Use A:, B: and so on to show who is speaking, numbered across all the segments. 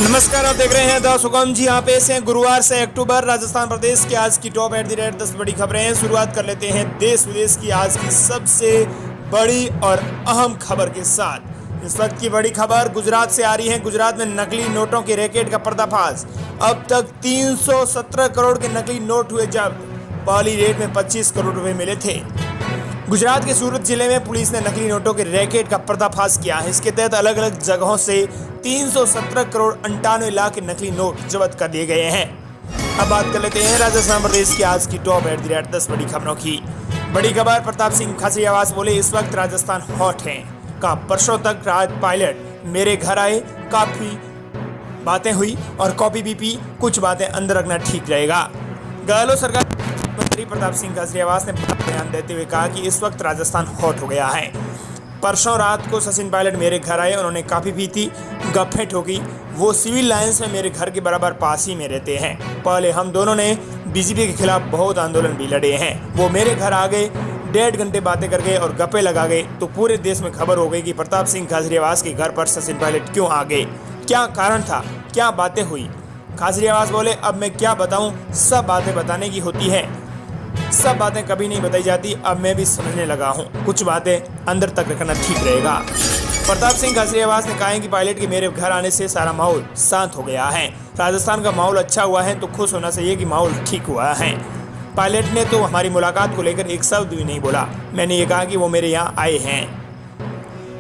A: नमस्कार, आप देख रहे हैं द सुगम जी। यहाँ पे से गुरुवार से अक्टूबर राजस्थान प्रदेश की आज की टॉप एट द रेट 10 बड़ी खबरें हैं। शुरुआत कर लेते हैं देश विदेश की आज की सबसे बड़ी और अहम खबर के साथ। इस वक्त की बड़ी खबर गुजरात से आ रही है। गुजरात में नकली नोटों के रैकेट का पर्दाफाश। अब तक 317 करोड़ के नकली नोट हुए जब्त। पहली रेड में 25 करोड़ रुपए मिले थे। गुजरात के सूरत जिले में पुलिस ने नकली नोटों के रैकेट का पर्दाफाश किया है। इसके तहत अलग अलग जगहों से 317 करोड़ 98 लाख के नकली नोट जब्त कर दिए गए हैं। अब बात कर लेते हैं राजस्थान प्रदेश की आज की टॉप एट द रेट 10 बड़ी खबरों की। बड़ी खबर, प्रताप सिंह खाचरियावास बोले इस वक्त राजस्थान हॉट है। कहा परसों तक राज पायलट मेरे घर आए, काफी बातें हुई और कॉपी भी पी, कुछ बातें अंदर रखना ठीक रहेगा। गहलोत सरकार मंत्री प्रताप सिंह खाचरियावास ने बयान देते हुए कहा कि इस वक्त राजस्थान हॉट हो गया है। परसों रात को सचिन पायलट मेरे घर आए, उन्होंने काफी पी थी, गप्पे ठोकी। वो सिविल लाइंस में मेरे घर के बराबर पास ही में रहते हैं। पहले हम दोनों ने बीजेपी के खिलाफ बहुत आंदोलन भी लड़े हैं। वो मेरे घर आ गए, 1.5 घंटे बातें कर गए और गप्पे लगा गए, तो पूरे देश में खबर हो गई कि प्रताप सिंह खाचरियावास के घर पर सचिन पायलट क्यों आ गए, क्या कारण था, क्या बातें हुई। खाचरियावास बोले अब मैं क्या बताऊं, सब बातें बताने की होती है, सब बातें कभी नहीं बताई जाती। अब मैं भी समझने लगा हूँ, कुछ बातें अंदर तक रखना ठीक रहेगा। प्रताप सिंह खाचरियावास ने कहा है कि पायलट के मेरे घर आने से सारा माहौल शांत हो गया है। राजस्थान का माहौल अच्छा हुआ है तो खुश होना चाहिए कि माहौल ठीक हुआ है। पायलट ने तो हमारी मुलाकात को लेकर एक शब्द भी नहीं बोला। मैंने ये कहा कि वो मेरे यहाँ आए हैं।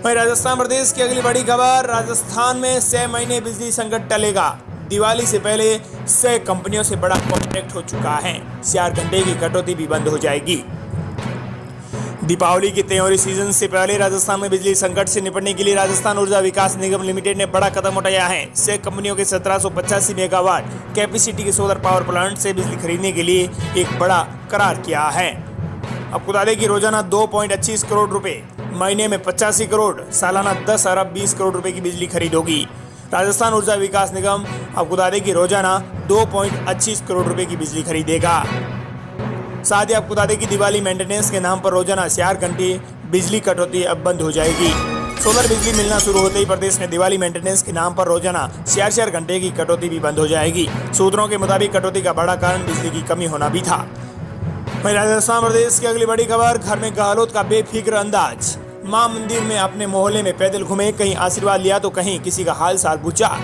A: वहीं राजस्थान प्रदेश की अगली बड़ी खबर, राजस्थान में 6 महीने बिजली संकट टलेगा। दिवाली से पहले 6 कंपनियों से बड़ा कॉन्ट्रैक्ट हो चुका है। 4 घंटे की कटौती भी बंद हो जाएगी। दीपावली की त्योहारी सीजन से पहले राजस्थान में बिजली संकट से निपटने के लिए राजस्थान ऊर्जा विकास निगम लिमिटेड ने बड़ा कदम उठाया है। 6 कंपनियों के 1785 मेगावाट कैपेसिटी के सोलर पावर प्लांट से बिजली खरीदने के लिए एक बड़ा करार किया है। आपको बता दें कि रोजाना 2.25 करोड़ रुपए, महीने में 85 करोड़, सालाना 10 अरब 20 करोड़ रुपए की बिजली खरीद होगी। राजस्थान ऊर्जा विकास निगम आपको बता दें कि रोजाना 2.25 करोड़ रुपए की बिजली खरीदेगा। साथ ही आपको बता दें कि दिवाली मेंटेनेंस के नाम पर रोजाना 4 घंटे बिजली कटौती अब बंद हो जाएगी। सोलर बिजली मिलना शुरू होते ही प्रदेश में दिवाली मेंटेनेंस के नाम पर रोजाना 4 घंटे की कटौती भी बंद हो जाएगी। सूत्रों के मुताबिक कटौती का बड़ा कारण बिजली की कमी होना भी था। वहीं राजस्थान प्रदेश की अगली बड़ी खबर, घर में गहलोत का बेफिक्र अंदाज। मां मंदिर में अपने मोहल्ले में पैदल घूमे, कहीं आशीर्वाद लिया तो कहीं किसी का हाल साल पूछा।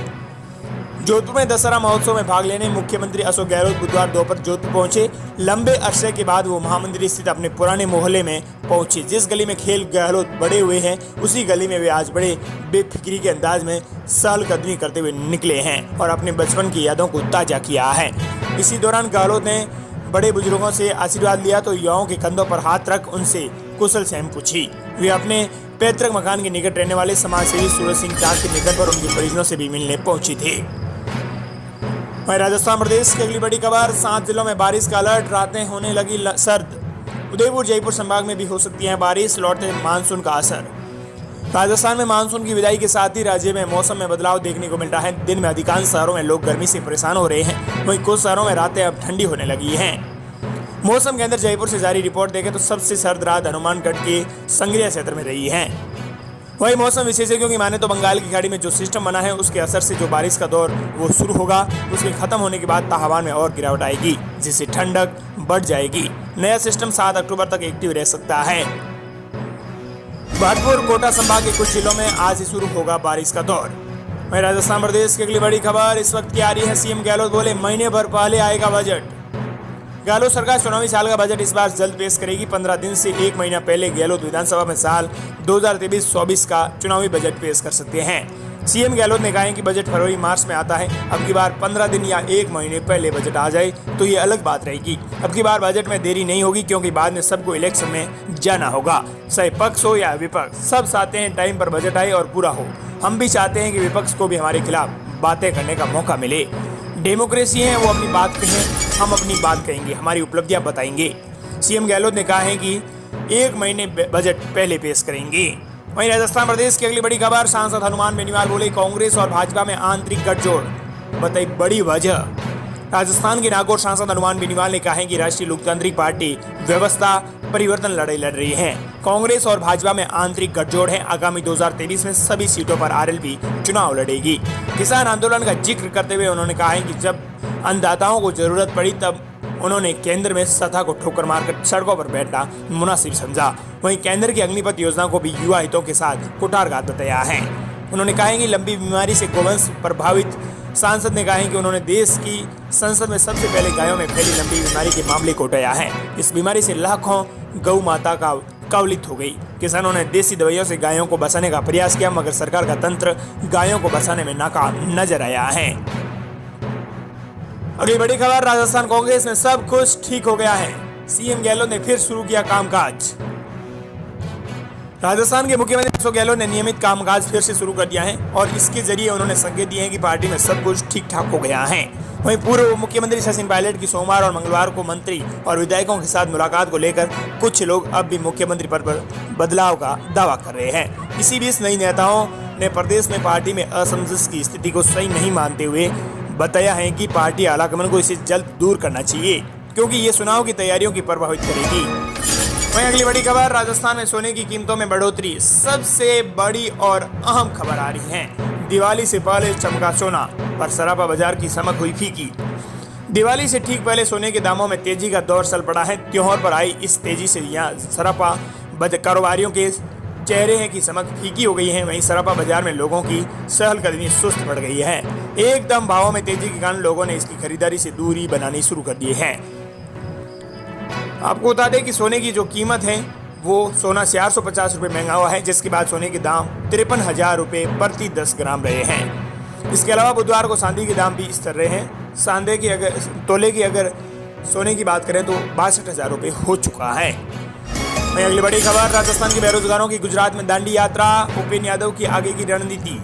A: जोधपुर में दशहरा महोत्सव में भाग लेने मुख्यमंत्री अशोक गहलोत बुधवार दोपहर जोधपुर पहुंचे। लंबे अरसे के बाद वो महामंदिर स्थित अपने पुराने मोहल्ले में पहुंचे। जिस गली में खेल गहलोत बड़े हुए हैं, उसी गली में वे आज बड़े बेफिक्री के अंदाज में सहलकदमी करते हुए निकले हैं और अपने बचपन की यादों को ताजा किया है। इसी दौरान गहलोत ने बड़े बुजुर्गों से आशीर्वाद लिया तो युवाओं के कंधों पर हाथ रख उनसे कुशल क्षेम पूछी। वे अपने पैतृक मकान के निकट रहने वाले समाजसेवी सूरज सिंह टाक के निधन पर उनके परिजनों से भी मिलने पहुंची थी। वहीं राजस्थान प्रदेश की अगली बड़ी खबर, 7 जिलों में बारिश का अलर्ट, रातें होने लगी सर्द। उदयपुर जयपुर संभाग में भी हो सकती है बारिश, लौटते मानसून का असर। राजस्थान में मानसून की विदाई के साथ ही राज्य में मौसम में बदलाव देखने को मिल रहा है। दिन में अधिकांश शहरों में लोग गर्मी से परेशान हो रहे हैं, वहीं कुछ शहरों में रातें अब ठंडी होने लगी हैं। मौसम केंद्र जयपुर से जारी रिपोर्ट देखें तो सबसे सर्द रात हनुमानगढ़ के संग्रिया क्षेत्र में रही है। वहीं मौसम विशेषज्ञों की माने तो बंगाल की खाड़ी में जो सिस्टम बना है उसके असर से जो बारिश का दौर वो शुरू होगा, उसके खत्म होने के बाद तापमान में और गिरावट आएगी, जिससे ठंडक बढ़ जाएगी। नया सिस्टम 7 अक्टूबर तक एक्टिव रह सकता है। भरतपुर कोटा संभाग के कुछ जिलों में आज ही शुरू होगा बारिश का दौर। वहीं राजस्थान प्रदेश की अगली बड़ी खबर इस वक्त की आ रही है। सीएम गहलोत बोले महीने भर पहले आएगा बजट। गहलोत सरकार चुनावी साल का बजट इस बार जल्द पेश करेगी। 15 दिन से 1 महीना पहले गहलोत विधानसभा में साल 2023-24 का चुनावी बजट पेश कर सकते हैं। सीएम गहलोत ने कहा है कि बजट फरवरी मार्च में आता है। अब की बार 15 दिन या 1 महीने पहले बजट आ जाए तो ये अलग बात रहेगी। अब की बार बजट में देरी नहीं होगी, क्योंकि बाद में सबको इलेक्शन में जाना होगा। चाहे पक्ष हो या विपक्ष, सब चाहते हैं टाइम पर बजट आए और पूरा हो। हम भी चाहते हैं कि विपक्ष को भी हमारे खिलाफ बातें करने का मौका मिले। डेमोक्रेसी है, वो अपनी बात कहें, हम अपनी बात कहेंगे, हमारी उपलब्धियां बताएंगे। सीएम गहलोत ने कहा है कि 1 महीने बजट पहले पेश करेंगे। वहीं राजस्थान प्रदेश की अगली बड़ी खबर, सांसद हनुमान बेनीवाल बोले कांग्रेस और भाजपा में आंतरिक गठजोड़, बताई बड़ी वजह। राजस्थान के नागौर सांसद हनुमान बेनीवाल ने कहा है कि राष्ट्रीय लोकतांत्रिक पार्टी व्यवस्था परिवर्तन लड़ाई लड़ रही है। कांग्रेस और भाजपा में आंतरिक गठजोड़ है। आगामी 2023 में सभी सीटों पर आरएलपी चुनाव लड़ेगी। किसान आंदोलन का जिक्र करते हुए उन्होंने कहा है कि जब अन्नदाताओं को जरूरत पड़ी तब उन्होंने केंद्र में सत्ता को ठोकर मारकर सड़कों पर बैठना मुनासिब समझा। वहीं केंद्र की अग्निपथ योजना को भी युवा हितों के साथ कुठारघात बताया है। उन्होंने कहा है कि लंबी बीमारी से गोवंश प्रभावित सांसद ने कहा है कि उन्होंने देश की संसद में सबसे पहले गायों में फैली लंबी बीमारी के मामले को उठाया है। इस बीमारी से लाखों गौ माता का कवलित हो गई। किसानों ने देसी दवाइयों से गायों को बचाने का प्रयास किया, मगर सरकार का तंत्र गायों को बचाने में नाकाम नजर आया है। अगली बड़ी खबर, राजस्थान कांग्रेस में सब कुछ ठीक हो गया है। सीएम गहलोत ने फिर शुरू किया कामकाज। राजस्थान के मुख्यमंत्री अशोक गहलोत ने नियमित कामकाज फिर से शुरू कर दिया है और इसके जरिए उन्होंने संकेत दिए हैं कि पार्टी में सब कुछ ठीक ठाक हो गया है। वहीं पूर्व मुख्यमंत्री सचिन पायलट की सोमवार और मंगलवार को मंत्री और विधायकों के साथ मुलाकात को लेकर कुछ लोग अब भी मुख्यमंत्री पद पर बदलाव का दावा कर रहे हैं। इसी बीच नई नेताओं ने प्रदेश में पार्टी में असमंजस की स्थिति को सही नहीं मानते हुए बताया है कि पार्टी आलाकमान को इसे जल्द दूर करना चाहिए, क्योंकि ये चुनाव की तैयारियों की प्रभावित करेगी। वहीं अगली बड़ी खबर, राजस्थान में सोने की कीमतों में बढ़ोतरी। सबसे बड़ी और अहम खबर आ रही है। दिवाली से पहले चमका सोना, पर सराफा बाजार की चमक हुई फीकी। दिवाली से ठीक पहले सोने के दामों में तेजी का दौर चल पड़ा है। त्योहार पर आई इस तेजी से यहाँ सराफा कारोबारियों के चेहरे की चमक फीकी हो गई है। वहीं सराफा बाजार में लोगों की चहलकदमी सुस्त पड़ गई है। एकदम भावों में तेजी के कारण लोगों ने इसकी खरीदारी से दूरी बनानी शुरू कर दी है। आपको बता दें कि सोने की जो कीमत है वो सोना 450 रुपये महंगा हुआ है, जिसके बाद सोने के दाम 53,000 रुपये प्रति 10 ग्राम रहे हैं। इसके अलावा बुधवार को चांदी के दाम भी स्थिर रहे हैं। चांदी की अगर तोले की अगर सोने की बात करें तो 62,000 रुपये हो चुका है। वहीं अगली बड़ी खबर, राजस्थान के बेरोजगारों की गुजरात में दांडी यात्रा। उपेंद्र यादव की आगे की रणनीति।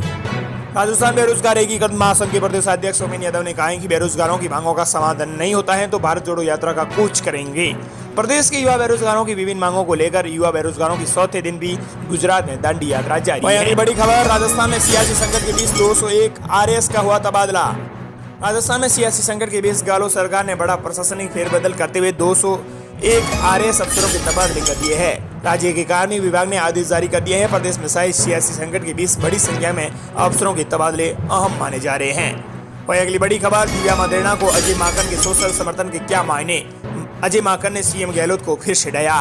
A: राजस्थान बेरोजगार एकीकरण महासंघ के प्रदेश अध्यक्ष उपेंद्र यादव ने कहा है कि बेरोजगारों की मांगों का समाधान नहीं होता है तो भारत जोड़ो यात्रा का कूच करेंगे। प्रदेश के युवा बेरोजगारों की विभिन्न मांगों को लेकर युवा बेरोजगारों की चौथे दिन भी गुजरात में दांडी यात्रा जारी है। अगली बड़ी खबर, राजस्थान में सियासी संकट के बीच 201 आरएएस का हुआ तबादला। राजस्थान में सियासी संकट के बीच गहलोत सरकार ने बड़ा प्रशासनिक फेरबदल करते हुए 201 आरएएस अफसरों के तबादले कर दिए हैं। राज्य के कार्मिक विभाग ने आदेश जारी कर दिए हैं। प्रदेश में सियासी संकट के बीच बड़ी संख्या में अफसरों के तबादले अहम माने जा रहे हैं। वहीं अगली बड़ी खबर, दिव्या मदेरणा को अजय माकन के सोशल समर्थन के क्या मायने। अजय माकन ने सीएम गहलोत को फिर छिड़ाया।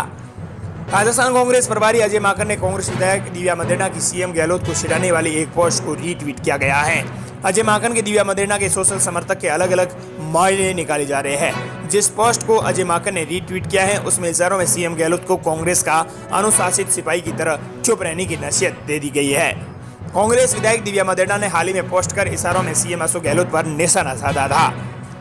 A: राजस्थान कांग्रेस प्रभारी अजय माकन ने कांग्रेस विधायक दिव्या मदेरणा की सीएम गहलोत को छिड़ाने वाली एक पोस्ट को रीट्वीट किया गया है। अजय माकन के दिव्या मदेरणा के सोशल समर्थक के अलग अलग मायने निकाले जा रहे हैं। जिस पोस्ट को अजय माकन ने रीट्वीट किया है उसमें इशारों में सीएम गहलोत को कांग्रेस का अनुशासित सिपाही की तरह चुप रहने की नसीहत दे दी गई है। कांग्रेस विधायक दिव्या मदेरणा ने हाल ही में पोस्ट कर इशारों में सीएम अशोक गहलोत पर निशाना साधा था।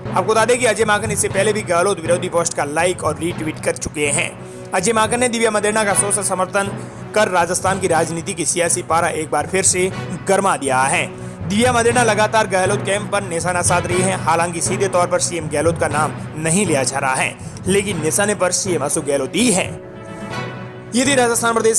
A: आपको बता दें कि अजय माकन इससे पहले भी गहलोत विरोधी पोस्ट का लाइक और रीट्वीट कर चुके हैं। अजय माकन ने दिव्या मदेरणा का सोशल समर्थन कर राजस्थान की राजनीति की सियासी पारा एक बार फिर से गर्मा दिया है। दिव्या मदेरणा लगातार गहलोत कैंप पर निशाना साध रही है। हालांकि सीधे तौर पर सीएम गहलोत का नाम नहीं लिया जा रहा है, लेकिन निशाने पर सीएम अशोक गहलोत ही है। ये थी राजस्थान प्रदेश